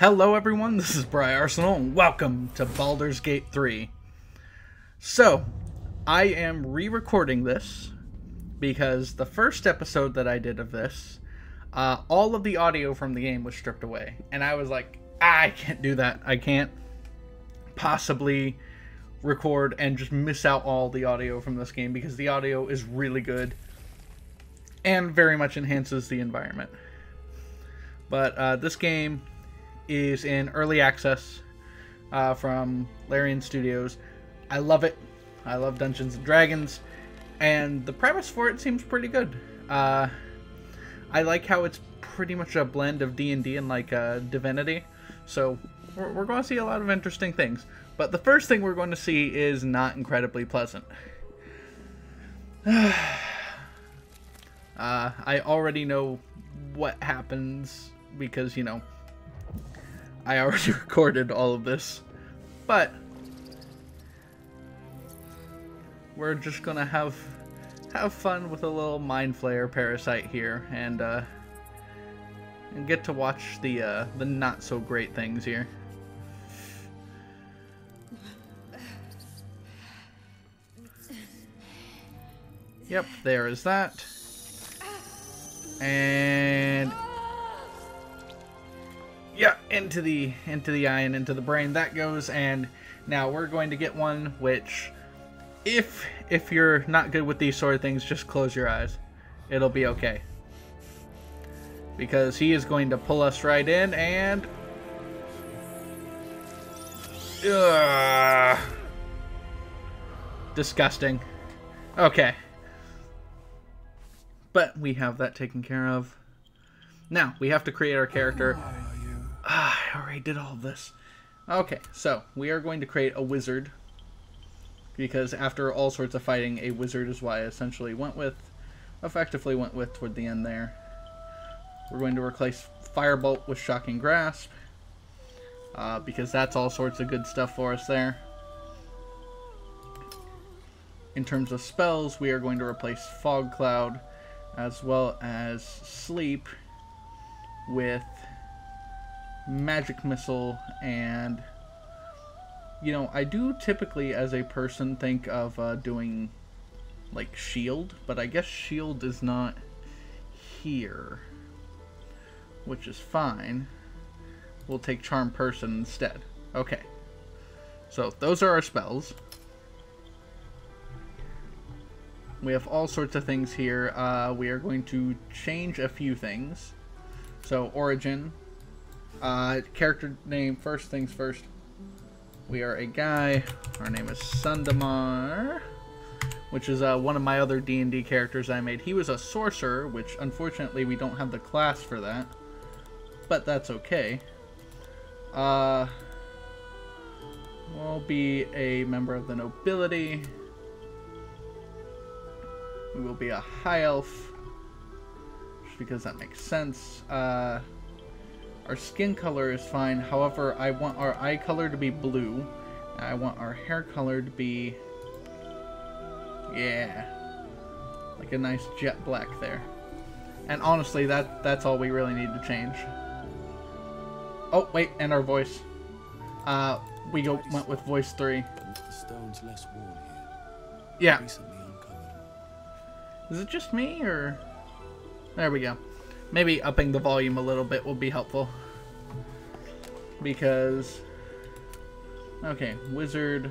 Hello everyone, this is Briarsenal, and welcome to Baldur's Gate 3. So, I am re-recording this, because the first episode that I did of this, all of the audio from the game was stripped away. And I was like, I can't do that. I can't possibly record and just miss out all the audio from this game, because the audio is really good, and very much enhances the environment. But this game is in early access from Larian Studios. I love it. I love Dungeons and Dragons, and the premise for it seems pretty good. I like how it's pretty much a blend of D&D and like Divinity, so we're going to see a lot of interesting things. But the first thing we're going to see is not incredibly pleasant. I already know what happens because, you know, I already recorded all of this, but we're just gonna have fun with a little mind flayer parasite here, and get to watch the not so great things here. Yep, there is that, and yeah, into the eye and into the brain that goes. And now we're going to get one which, if you're not good with these sort of things, just close your eyes. It'll be okay. Because he is going to pull us right in and... Ugh. Disgusting. Okay. But we have that taken care of. Now, we have to create our character. I already did all of this. Okay, so we are going to create a wizard, because after all sorts of fighting, a wizard is what I effectively went with toward the end there. We're going to replace Firebolt with Shocking Grasp, because that's all sorts of good stuff for us there. In terms of spells, we are going to replace Fog Cloud as well as Sleep with Magic Missile. And, you know, I do typically as a person think of doing like Shield, but I guess Shield is not here, which is fine. We'll take Charm Person instead. Okay, so those are our spells. We have all sorts of things here. We are going to change a few things. So origin, character name, first things first. We are a guy. Our name is Sundamar, which is one of my other D&D characters I made. He was a sorcerer, which unfortunately we don't have the class for that, but that's okay. We'll be a member of the nobility. We will be a high elf, just because that makes sense. Our skin color is fine. However, I want our eye color to be blue. I want our hair color to be, yeah, like a nice jet black there. And honestly, that's all we really need to change. Oh wait, and our voice. We went with voice 3. The stone's less worn here. Yeah. Recently uncovered. Is it just me, or? There we go. Maybe upping the volume a little bit will be helpful. Because, okay, Wizard,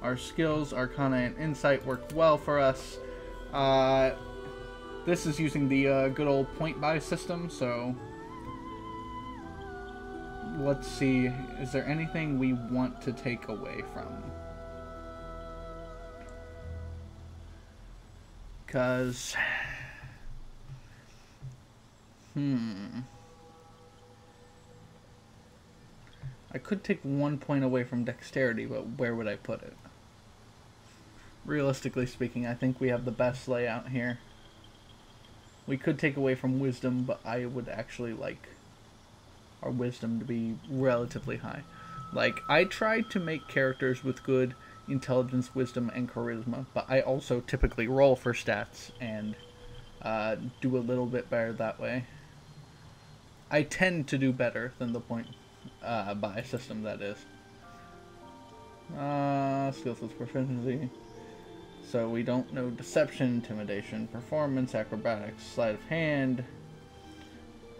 our skills, Arcana and Insight work well for us. This is using the good old point buy system, so let's see, is there anything we want to take away from? Because, I could take 1 point away from dexterity, but where would I put it? Realistically speaking, I think we have the best layout here. We could take away from wisdom, but I would actually like our wisdom to be relatively high. Like, I tried to make characters with good intelligence, wisdom, and charisma, but I also typically roll for stats and do a little bit better that way. I tend to do better than the point buy system, that is. Skills with proficiency. So we don't know deception, intimidation, performance, acrobatics, sleight of hand.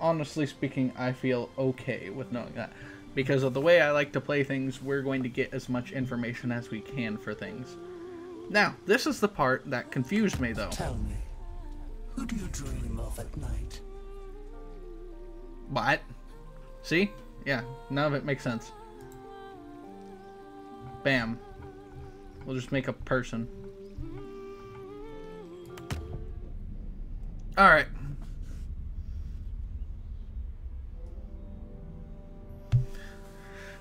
Honestly speaking, I feel okay with knowing that. Because of the way I like to play things, we're going to get as much information as we can for things. Now, this is the part that confused me, though. Tell me, who do you dream of at night? What? See? Yeah, none of it makes sense. Bam. We'll just make a person. Alright.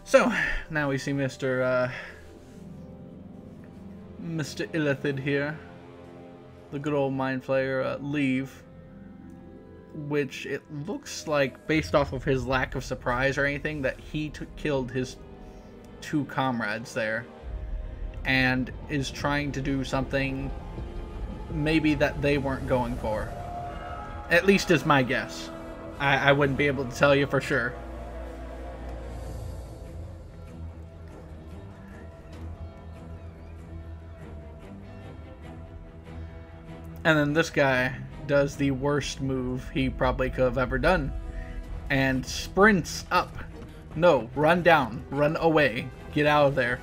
So, now we see Mr. Ilithid here. The good old mind flayer, leave. Which it looks like, based off of his lack of surprise or anything, that he killed his 2 comrades there. And is trying to do something maybe that they weren't going for. At least is my guess. I wouldn't be able to tell you for sure. And then this guy does the worst move he probably could have ever done. And sprints up. No, run down. Run away. Get out of there.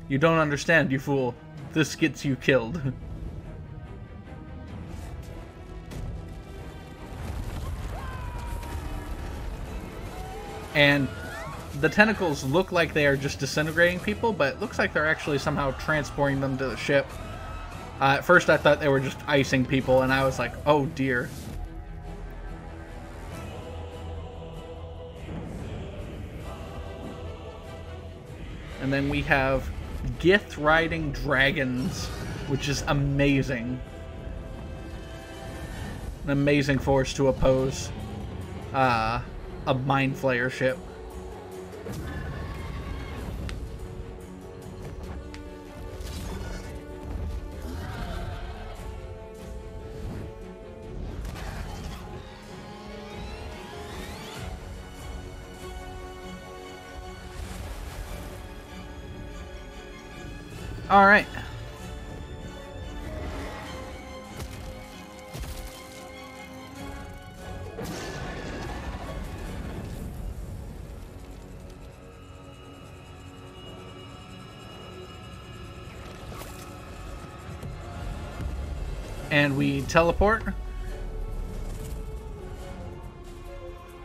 You don't understand, you fool. This gets you killed. And the tentacles look like they are just disintegrating people, but it looks like they're actually somehow transporting them to the ship. At first I thought they were just icing people, and I was like, oh dear. And then we have gith riding dragons, which is amazing. An amazing force to oppose a mind flayer ship. All right. And we teleport. And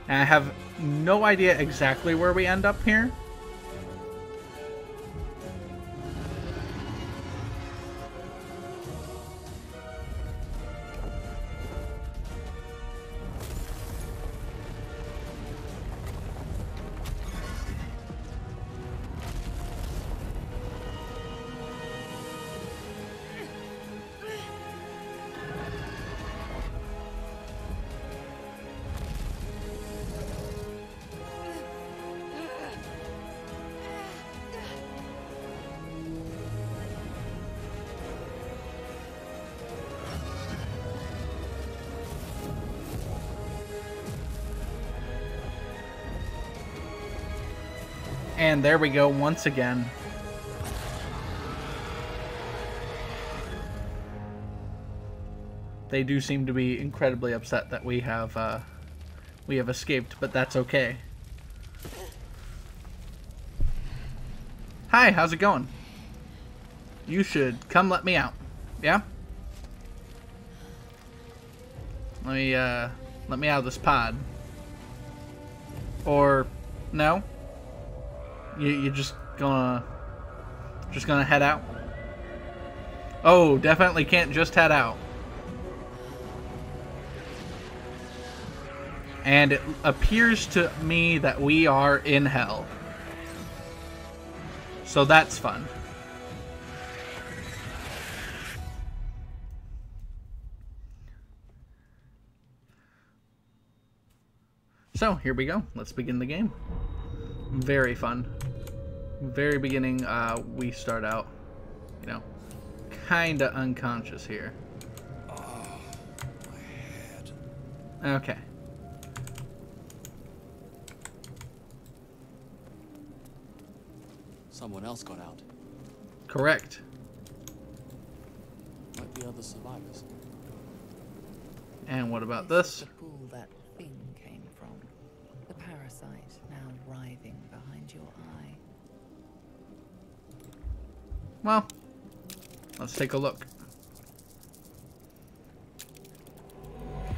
I have no idea exactly where we end up here. And there we go once again. They do seem to be incredibly upset that we have escaped, but that's okay. Hi, how's it going? You should come let me out. Yeah? Let me out of this pod. Or no? You're just gonna head out? Oh, definitely can't just head out. And it appears to me that we are in hell. So that's fun. So, here we go. Let's begin the game. Very fun. Very beginning, we start out, you know, kinda unconscious here. Oh, my head. Okay. Someone else got out. Correct. Like the other survivors. And what about This this? is the pool that thing came from. The parasite now writhing behind your eye. Well, let's take a look.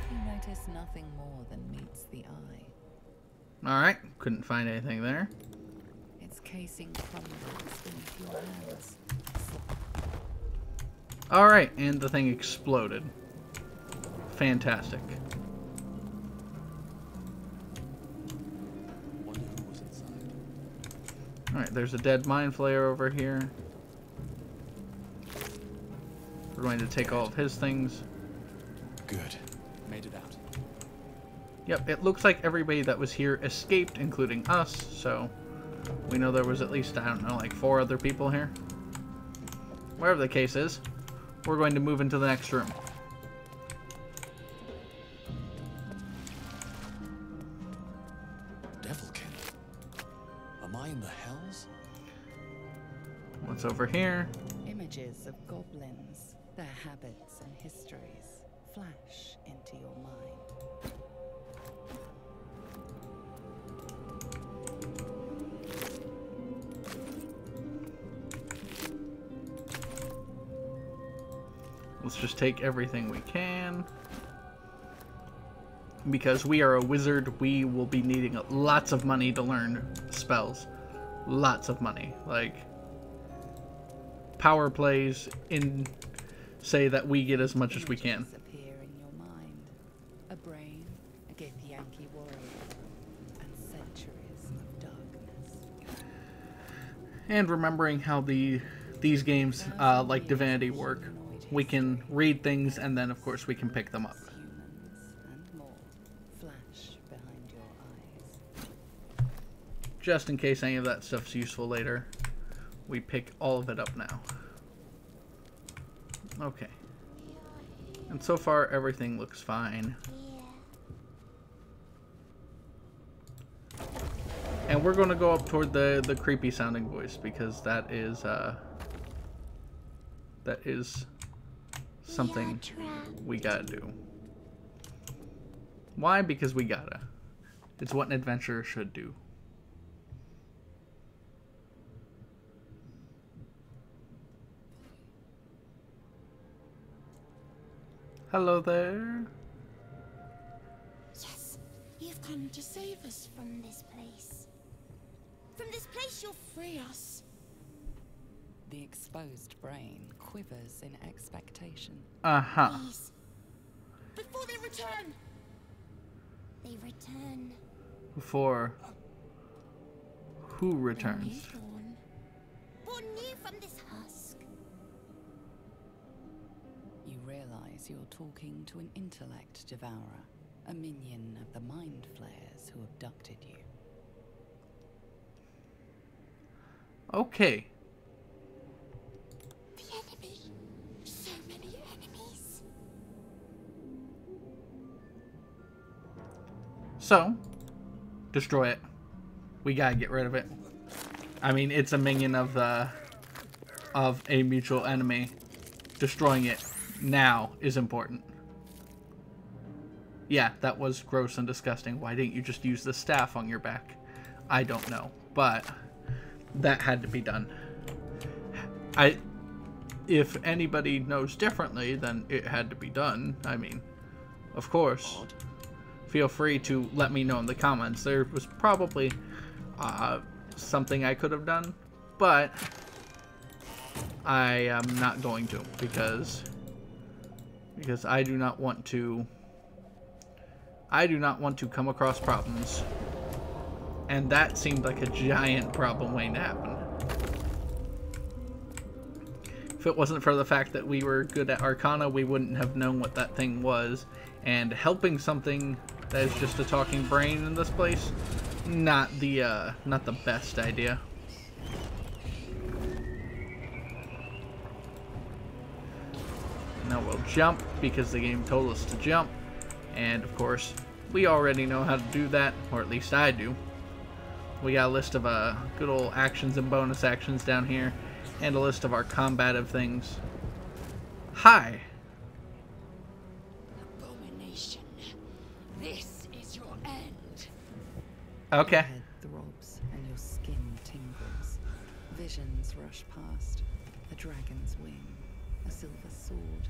You notice nothing more than meets the eye. Alright, couldn't find anything there. Its casing crumbles beneath your hands. Alright, and the thing exploded. Fantastic. Wonder who was inside. Alright, there's a dead mind flayer over here. We're going to take all of his things. Good. Made it out. Yep, it looks like everybody that was here escaped, including us, so we know there was at least, I don't know, like 4 other people here. Wherever the case is, we're going to move into the next room. Devilkin. Am I in the hells? What's over here? Images of goblins, their habits and histories flash into your mind. Let's just take everything we can. Because we are a wizard, we will be needing lots of money to learn spells. Lots of money. Like, power plays in say that we get as much as we can. Images appear in your mind. A brain, a gith Yankee warrior, and centuries of darkness. And remembering how these games, like Divinity, work. We can read things, and then, of course, we can pick them up. Humans and more flash behind your eyes. Just in case any of that stuff's useful later, we pick all of it up now. Okay. And so far, everything looks fine. And we're going to go up toward the creepy sounding voice, because that is something we gotta do. Why? Because we gotta. It's what an adventurer should do. Hello there. Yes, you've come to save us from this place. From this place you'll free us. The exposed brain quivers in expectation. Uh-huh. Please. Before they return. They return. Before who returns? Born new from this husk. You realize you're talking to an intellect devourer, a minion of the mind flayers who abducted you. Okay. The enemy. So many enemies. So, destroy it. We gotta get rid of it. I mean, it's a minion of a mutual enemy. Destroying it now is important. Yeah, that was gross and disgusting. Why didn't you just use the staff on your back? I don't know, but that had to be done. If anybody knows differently, then it had to be done. I mean, of course. Feel free to let me know in the comments. There was probably something I could have done, but I am not going to, because I do not want to come across problems, and that seemed like a giant problem waiting to happen. If it wasn't for the fact that we were good at Arcana, we wouldn't have known what that thing was, and helping something that is just a talking brain in this place, not the best idea. Now we'll jump, because the game told us to jump, and of course we already know how to do that, or at least I do. We got a list of good old actions and bonus actions down here, and a list of our combative things. Hi. Abomination. This is your end. Okay. Your head throbs and your skin tingles. Visions rush past. A dragon's wing, a silver sword,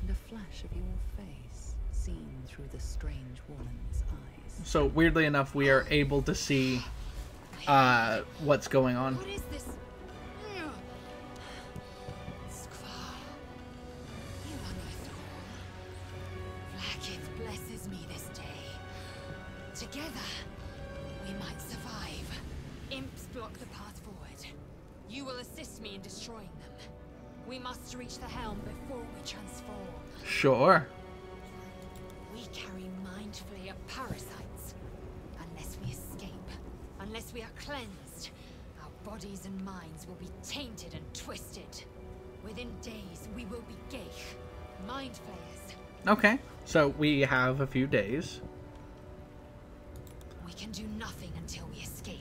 and a flash of your face seen through the strange woman's eyes. So weirdly enough, we are able to see what's going on. What is this? Squall. You unearthed all. Blackith blesses me this day. Together, we might survive. Imps block the path forward. You will assist me in destroying them. We must reach the helm before we transform. Sure. We carry mind flayer parasites. Unless we escape, unless we are cleansed, our bodies and minds will be tainted and twisted. Within days, we will be gith, mind flayers. Okay. So we have a few days. We can do nothing until we escape.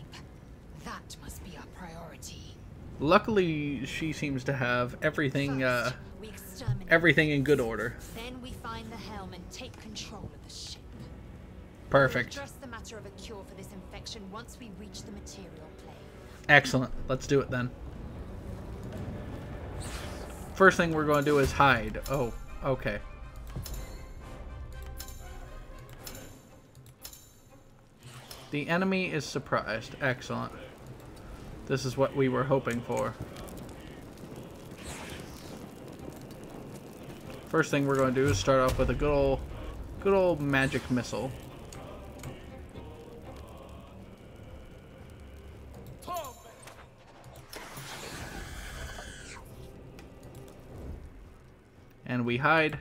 That must be our priority. Luckily, she seems to have everything First, we exterminate everything in good order. Then we find the helm and take control of the ship. Perfect. We'll address the matter of a cure for this infection once we reach the material plane. Excellent. Let's do it then. First thing we're going to do is hide. Oh, okay. The enemy is surprised. Excellent. This is what we were hoping for. First thing we're going to do is start off with a good old magic missile. And we hide.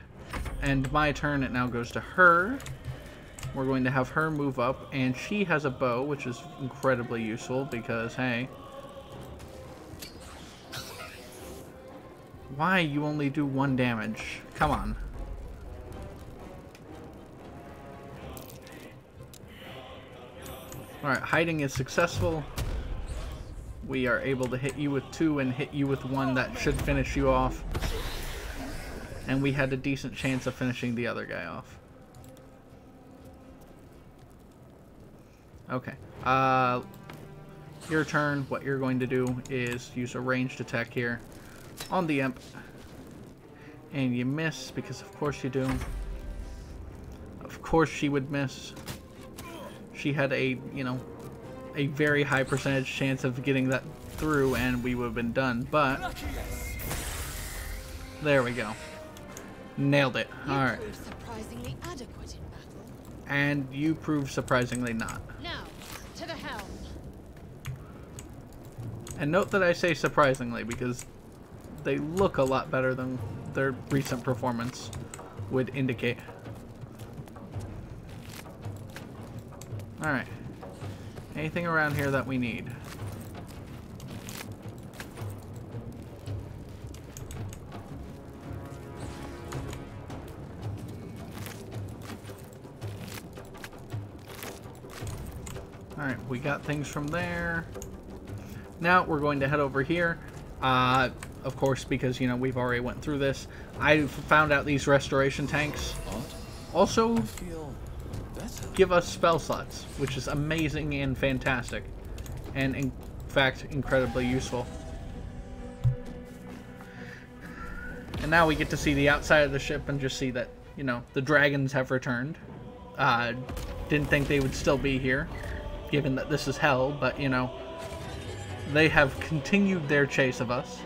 And my turn, it now goes to her. We're going to have her move up, and she has a bow, which is incredibly useful because, hey. Why you only do 1 damage? Come on. Alright, hiding is successful. We are able to hit you with 2 and hit you with 1. That should finish you off. And we had a decent chance of finishing the other guy off. Okay. Your turn. What you're going to do is use a ranged attack here on the imp. And you miss, because of course you do. Of course she would miss. She had a, you know, a very high percentage chance of getting that through, and we would have been done, but there we go. Nailed it. Alright. You proved surprisingly adequate in battle. And you proved surprisingly not. Now, to the helm. And note that I say surprisingly, because they look a lot better than their recent performance would indicate. Alright. Anything around here that we need? Alright, we got things from there. Now we're going to head over here. Of course, because, you know, we've already went through this. I found out these restoration tanks also give us spell slots, which is amazing and fantastic. And, in fact, incredibly useful. And now we get to see the outside of the ship and just see that, you know, the dragons have returned. Didn't think they would still be here, given that this is hell, but, you know, they have continued their chase of us.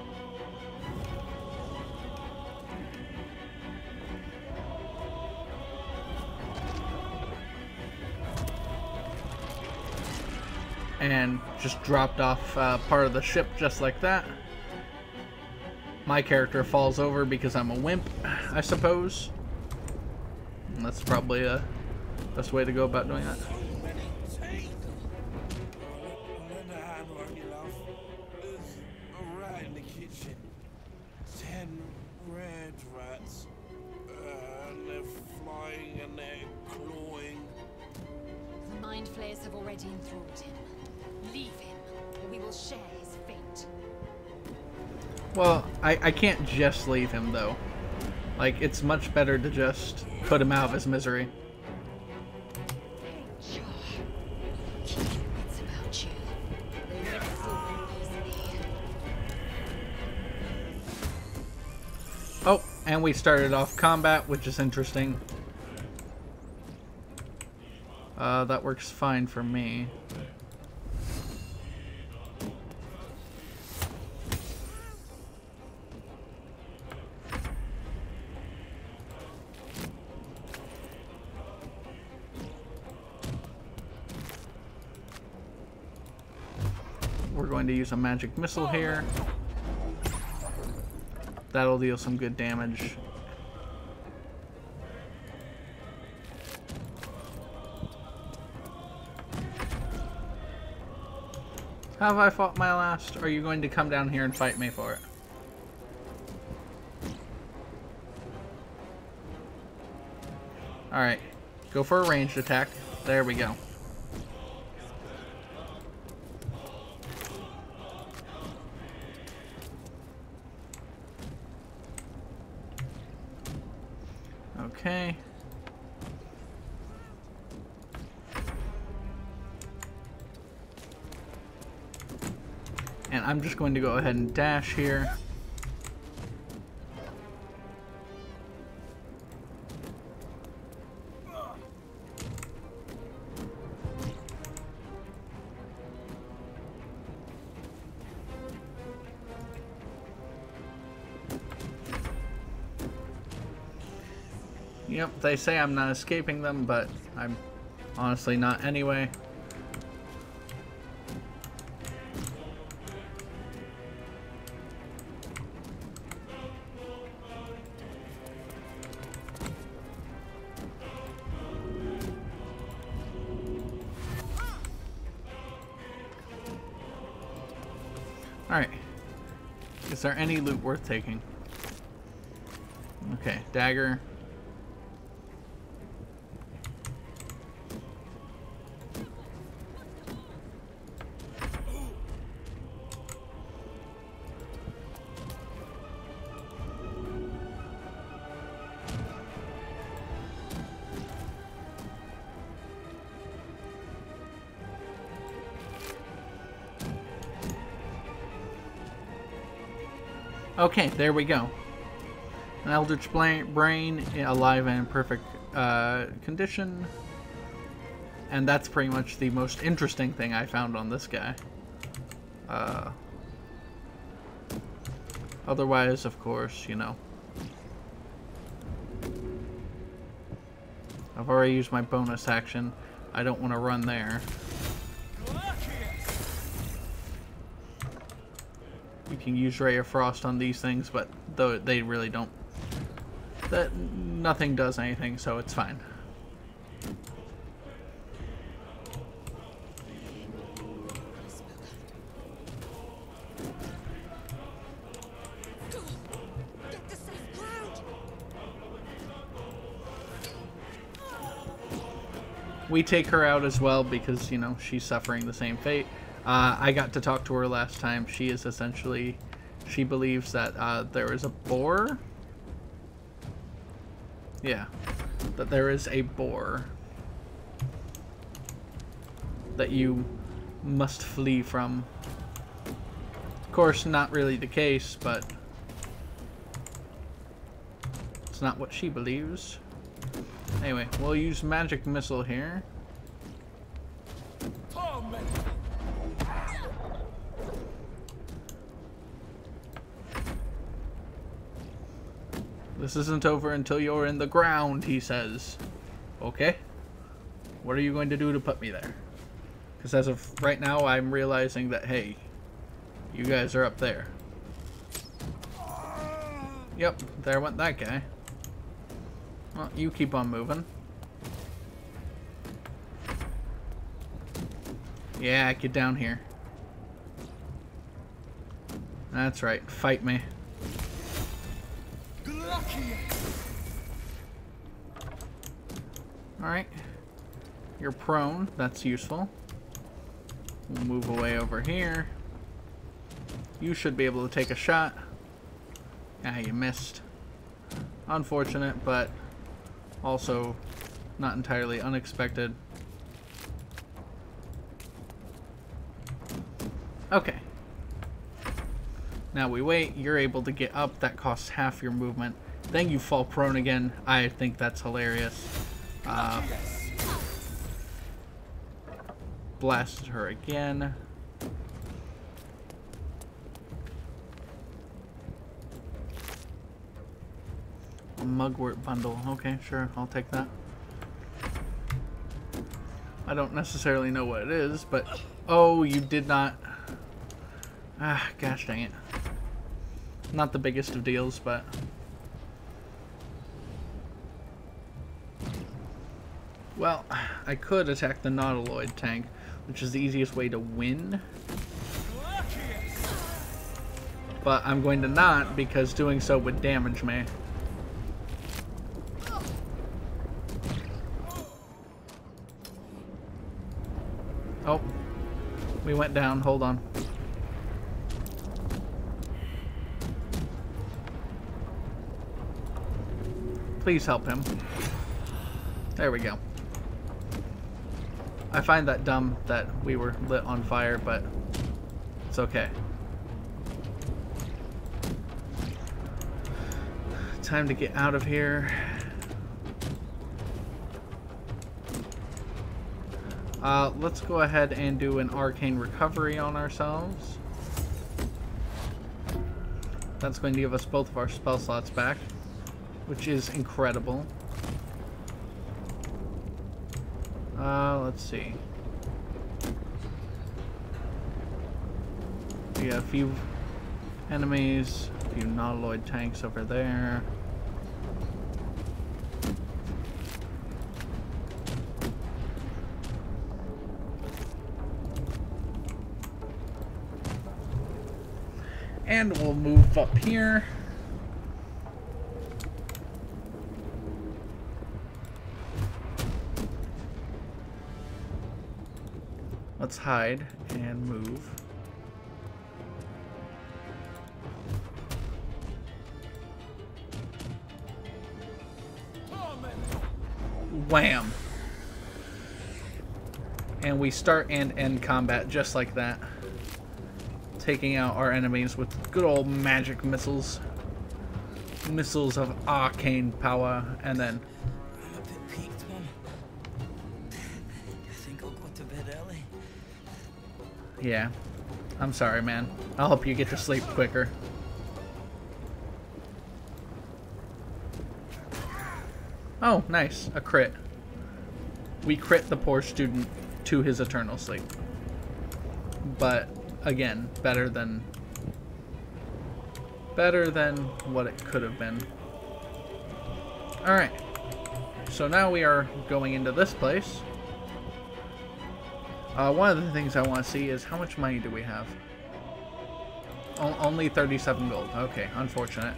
And just dropped off part of the ship just like that. My character falls over because I'm a wimp, I suppose. And that's probably the best way to go about doing that. Right in the kitchen. 10 red rats. And they're flying and they're clawing. The mind flayers have already enthralled him. will share his fate. Well, I can't just leave him, though. Like, it's much better to just put him out of his misery. Sure. Keep your wits about you. They won't fool you easily. Oh, and we started off combat, which is interesting. That works fine for me. We're going to use a magic missile here. That'll deal some good damage. How have I fought my last? Are you going to come down here and fight me for it? Alright. Go for a ranged attack. There we go. Okay. And I'm just going to go ahead and dash here. Yep, they say I'm not escaping them, but I'm honestly not anyway. Alright. Is there any loot worth taking? Okay, dagger. Okay, there we go. An Eldritch Brain, alive and in perfect condition. And that's pretty much the most interesting thing I found on this guy. Otherwise, of course, you know. I've already used my bonus action. I don't want to run there. You can use Ray of Frost on these things, but though they really don't. Nothing does anything, so it's fine. We take her out as well because, you know, she's suffering the same fate. I got to talk to her last time. She is essentially, she believes that there is a boar. Yeah, that there is a boar that you must flee from. Of course, not really the case, but it's not what she believes. Anyway, we'll use magic missile here. This isn't over until you're in the ground, he says. Okay. What are you going to do to put me there? Because as of right now, I'm realizing that, hey, you guys are up there. Yep, there went that guy. Well, you keep on moving. Yeah, get down here. That's right, fight me. Alright. You're prone, that's useful. We'll move away over here. You should be able to take a shot. Ah, you missed. Unfortunate, but also not entirely unexpected. Okay. Now we wait. You're able to get up. That costs half your movement. Then you fall prone again. I think that's hilarious. Blasted her again. A mugwort bundle. Okay, sure. I'll take that. I don't necessarily know what it is, but... Oh, you did not... Ah, gosh dang it. Not the biggest of deals, but... Well, I could attack the Nautiloid tank, which is the easiest way to win. But I'm going to not, because doing so would damage me. Oh, we went down. Hold on. Please help him. There we go. I find that dumb that we were lit on fire, but it's okay. Time to get out of here. Let's go ahead and do an arcane recovery on ourselves. That's going to give us both of our spell slots back, which is incredible. Let's see. We got a few enemies, a few Nautiloid tanks over there. And we'll move up here. Let's hide and move. Wham! And we start and end combat just like that. Taking out our enemies with good old magic missiles. Missiles of arcane power, and then... I'm a bit peaked, Mum. I think I'll go to bed early. Yeah. I'm sorry, man. I'll help you get to sleep quicker. Oh, nice. A crit. We crit the poor student to his eternal sleep. But, again, better than what it could have been. Alright. So now we are going into this place. One of the things I want to see is how much money do we have? Only 37 gold. Okay, unfortunate.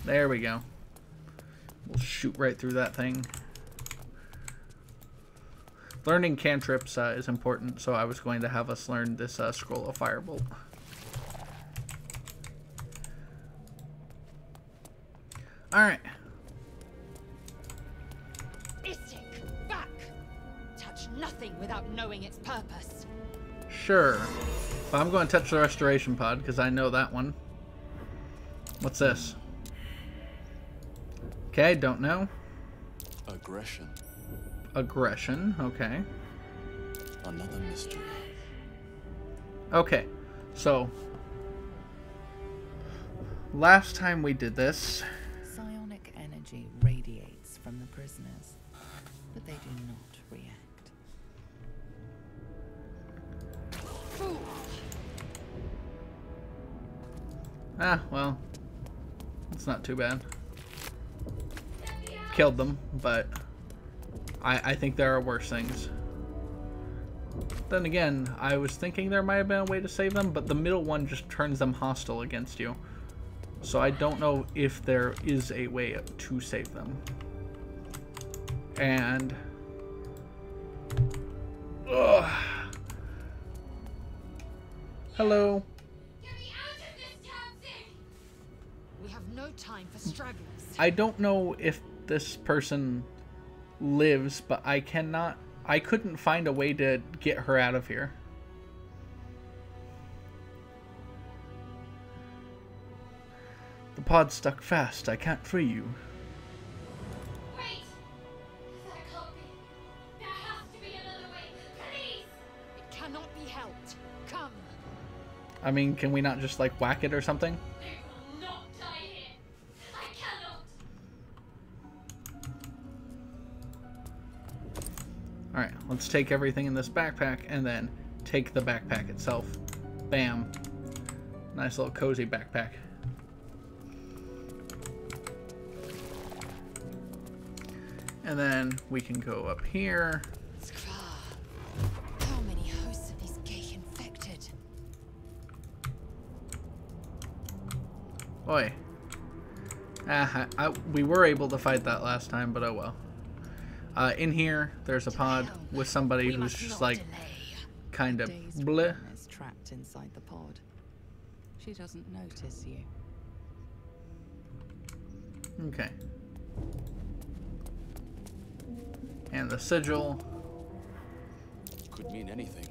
There we go. We'll shoot right through that thing. Learning cantrips is important, so I was going to have us learn this Scroll of Firebolt. Alright. Istik, back! Touch nothing without knowing its purpose. Sure. But I'm going to touch the restoration pod, because I know that one. What's this? Okay, don't know. Aggression. Aggression, okay. Another mystery. Okay, so last time we did this, Psionic energy radiates from the prisoners, but they do not react. Fool! well, it's not too bad. Killed them, but I think there are worse things. Then again, I was thinking there might have been a way to save them, but the middle one just turns them hostile against you. So I don't know if there is a way to save them. And ugh. Hello. Get me out of this damn thing! We have no time for stragglers. I don't know if this person lives, but I couldn't find a way to get her out of here. The pod's stuck fast. I can't free you. Wait! That can't be. There has to be another way. Please! It cannot be helped. Come. I mean, can we not just, like, whack it or something? They will not die here. I cannot. Alright, let's take everything in this backpack and then take the backpack itself. Bam. Nice little cozy backpack. And then we can go up here. How many hosts of these gay infected? Oi. We were able to fight that last time, but oh well. In here, there's a pod with somebody who's just like kind of bleh. Is trapped inside the pod. She doesn't notice you. Okay. And the sigil. Could mean anything.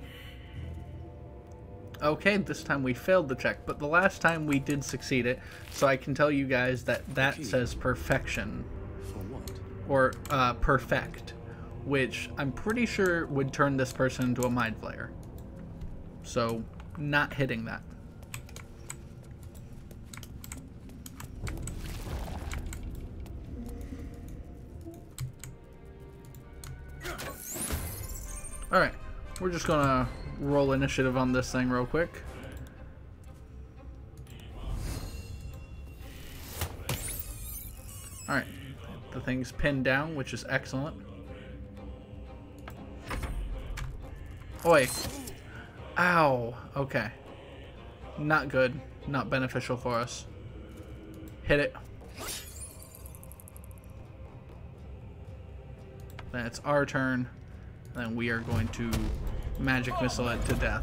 Okay, this time we failed the check, but the last time we did succeed it, so I can tell you guys that that says perfection. For what? Or perfect, which I'm pretty sure would turn this person into a mind flayer. So, not hitting that. Alright, we're just gonna roll initiative on this thing real quick. Alright, the thing's pinned down, which is excellent. Oi! Ow! Okay. Not good. Not beneficial for us. Hit it. Then it's our turn. Then we are going to magic missile it to death.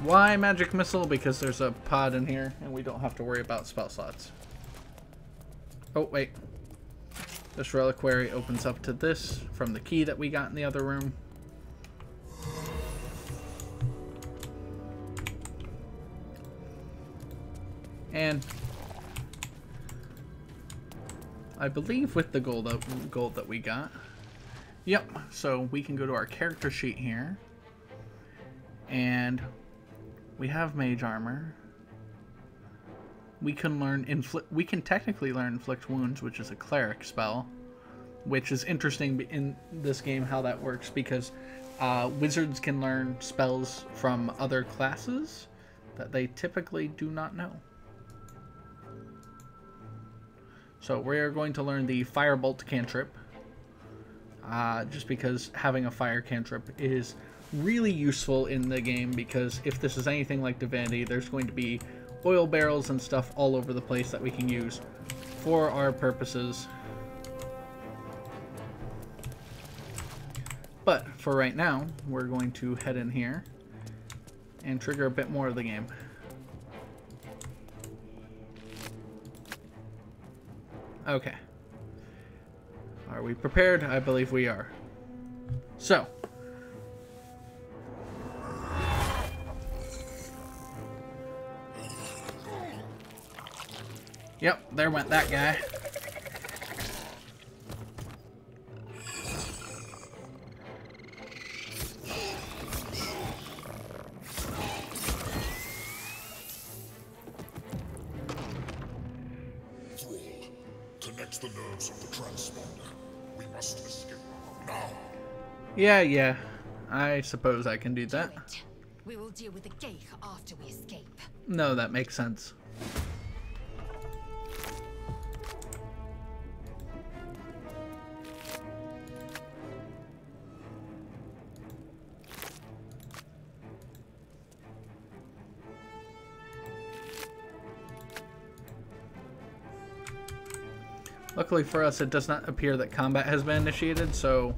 Why magic missile? Because there's a pod in here and we don't have to worry about spell slots. Oh, wait. This reliquary opens up to this from the key that we got in the other room. And I believe with the gold that we got. Yep, so we can go to our character sheet here. And we have mage armor. We can learn we can technically learn inflict wounds, which is a cleric spell, which is interesting in this game how that works because wizards can learn spells from other classes that they typically do not know. So we are going to learn the Firebolt cantrip, just because having a fire cantrip is really useful in the game, because if this is anything like Divinity, there's going to be oil barrels and stuff all over the place that we can use for our purposes. But for right now, we're going to head in here and trigger a bit more of the game. Okay. Are we prepared? I believe we are. So. Yep, there went that guy. Connect the nerves of the transponder. We must escape now. Yeah. I suppose I can do that. We will deal with the gate after we escape. No, that makes sense. Luckily for us, it does not appear that combat has been initiated, so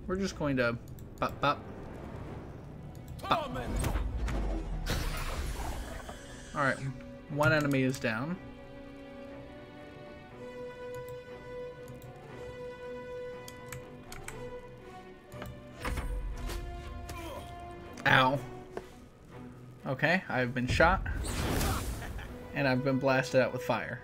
we're just going to bop, bop. Alright, one enemy is down. Ow. Okay, I've been shot. And I've been blasted out with fire.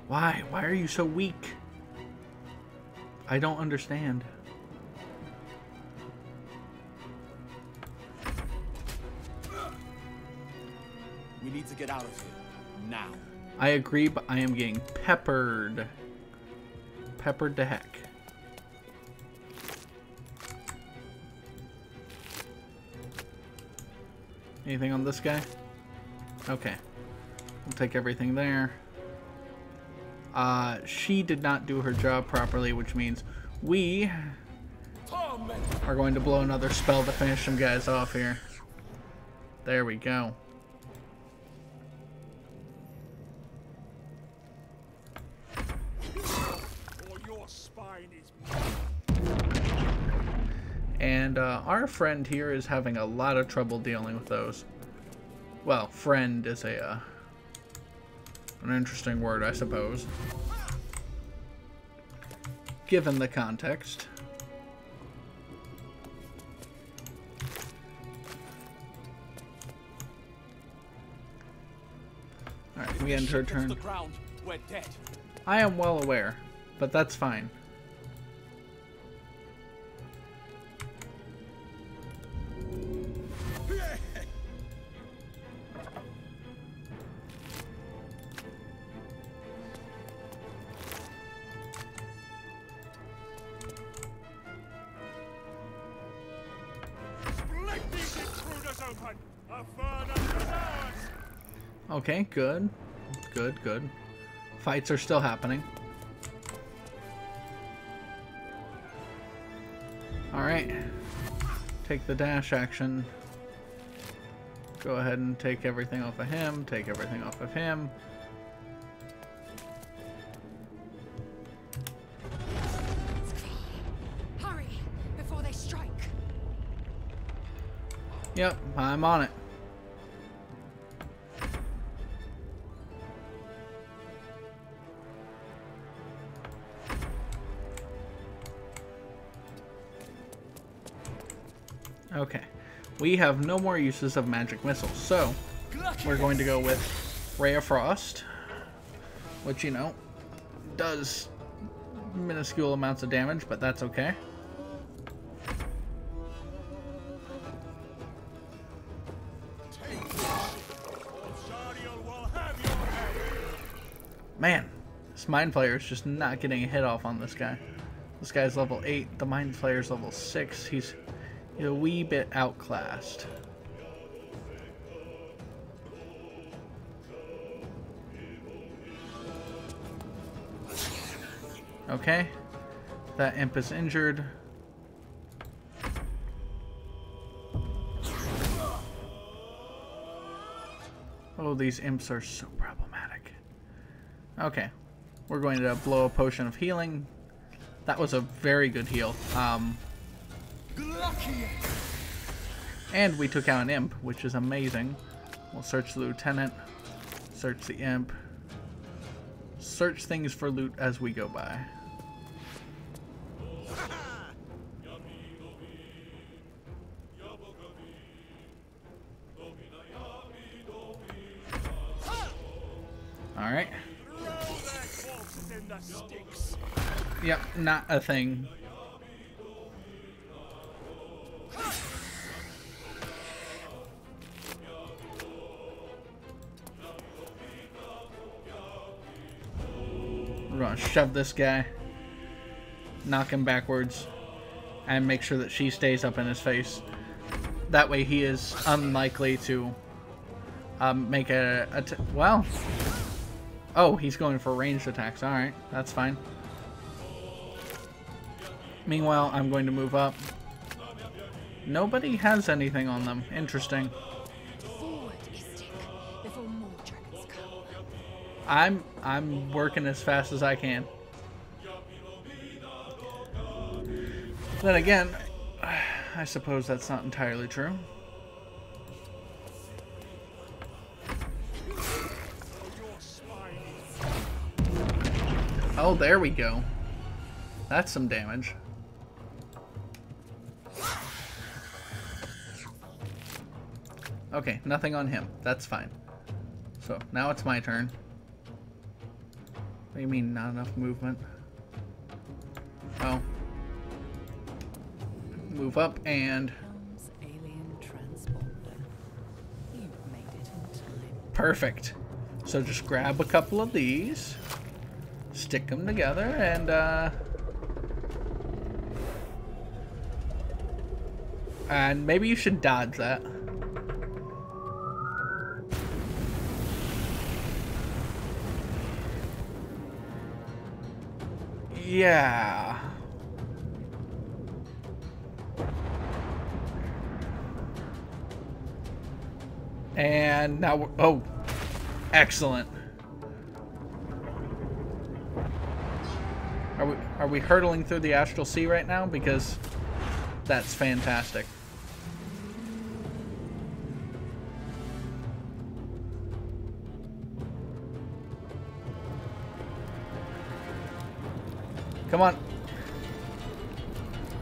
Why? Why are you so weak? I don't understand. We need to get out of here. Now. I agree, but I am getting peppered. Peppered to heck. Anything on this guy? Okay. We'll take everything there. She did not do her job properly, which means we are going to blow another spell to finish some guys off here. There we go. And our friend here is having a lot of trouble dealing with those. Well, friend is a an interesting word, I suppose, given the context. Alright, we end her turn. I am well aware, but that's fine. Okay, good. Good, good. Fights are still happening. Alright. Take the dash action. Go ahead and take everything off of him. Take everything off of him. Hurry before they strike. Yep, I'm on it. Okay, we have no more uses of magic missiles, so we're going to go with Ray of Frost, which, you know, does minuscule amounts of damage, but that's okay. Man, this Mind Flayer is just not getting a hit off on this guy. This guy's level 8, the Mind Flayer's level 6. He's a wee bit outclassed. Okay, that imp is injured. Oh, these imps are so problematic. Okay, we're going to blow a potion of healing. That was a very good heal. And we took out an imp, which is amazing. We'll search the lieutenant, search the imp, search things for loot as we go by. Alright. Yep, not a thing. We're gonna shove this guy, knock him backwards, and make sure that she stays up in his face. That way he is unlikely to make well, Oh, he's going for ranged attacks. Alright, that's fine. Meanwhile, I'm going to move up. Nobody has anything on them. Interesting. Forward, Istik, before more dragons come. I'm working as fast as I can. Then again, I suppose that's not entirely true. Oh, there we go. That's some damage. Okay, nothing on him. That's fine. So, now it's my turn. What do you mean, not enough movement? Oh. Move up and... Alien transponder. You've made it in time. Perfect. So just grab a couple of these. Stick them together and maybe you should dodge that. Yeah. And now we're... Oh. Excellent. Are we hurtling through the astral sea right now? Because that's fantastic. Come on.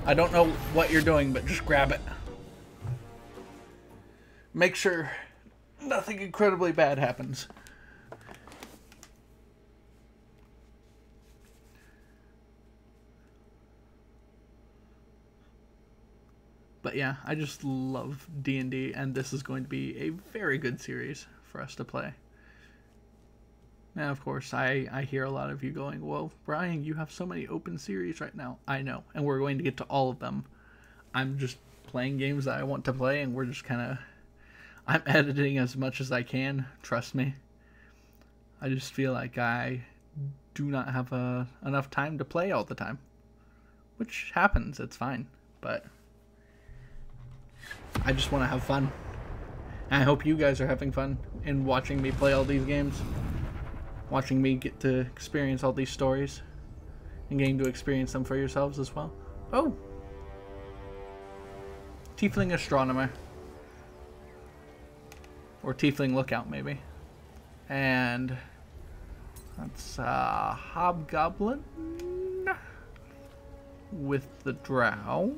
I don't know what you're doing, but just grab it. Make sure nothing incredibly bad happens. But yeah, I just love D&D, and this is going to be a very good series for us to play. Now, of course, I hear a lot of you going, well, Brian, you have so many open series right now. I know, and we're going to get to all of them. I'm just playing games that I want to play, and we're just kind of... I'm editing as much as I can, trust me. I just feel like I do not have enough time to play all the time. Which happens, it's fine, but... I just want to have fun. And I hope you guys are having fun in watching me play all these games. Watching me get to experience all these stories. And getting to experience them for yourselves as well. Oh! Tiefling Astronomer. Or Tiefling Lookout, maybe. And... that's Hobgoblin. With the Drow.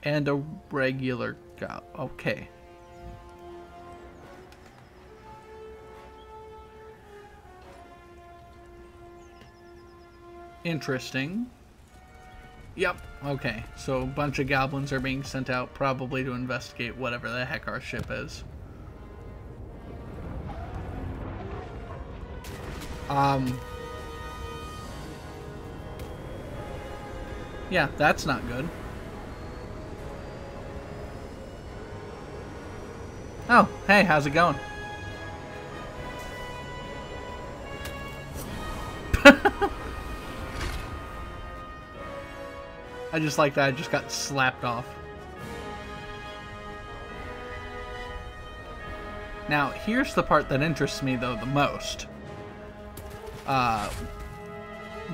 And a regular goblin. Okay. Interesting. Yep. Okay. So a bunch of goblins are being sent out probably to investigate whatever the heck our ship is. Yeah, that's not good. Oh, hey, how's it going? I just like that I just got slapped off. Now, here's the part that interests me, though, the most.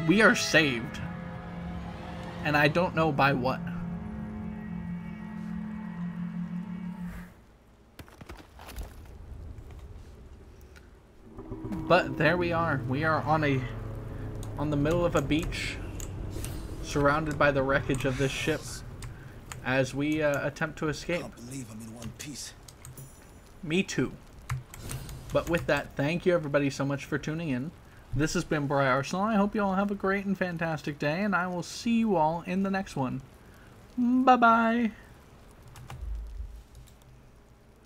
We are saved. And I don't know by what. But there we are. We are on the middle of a beach, surrounded by the wreckage of this ship, as we attempt to escape. I can't believe I'm in one piece. Me too. But with that, thank you everybody so much for tuning in. This has been Briarsenal. I hope you all have a great and fantastic day, and I will see you all in the next one. Bye-bye.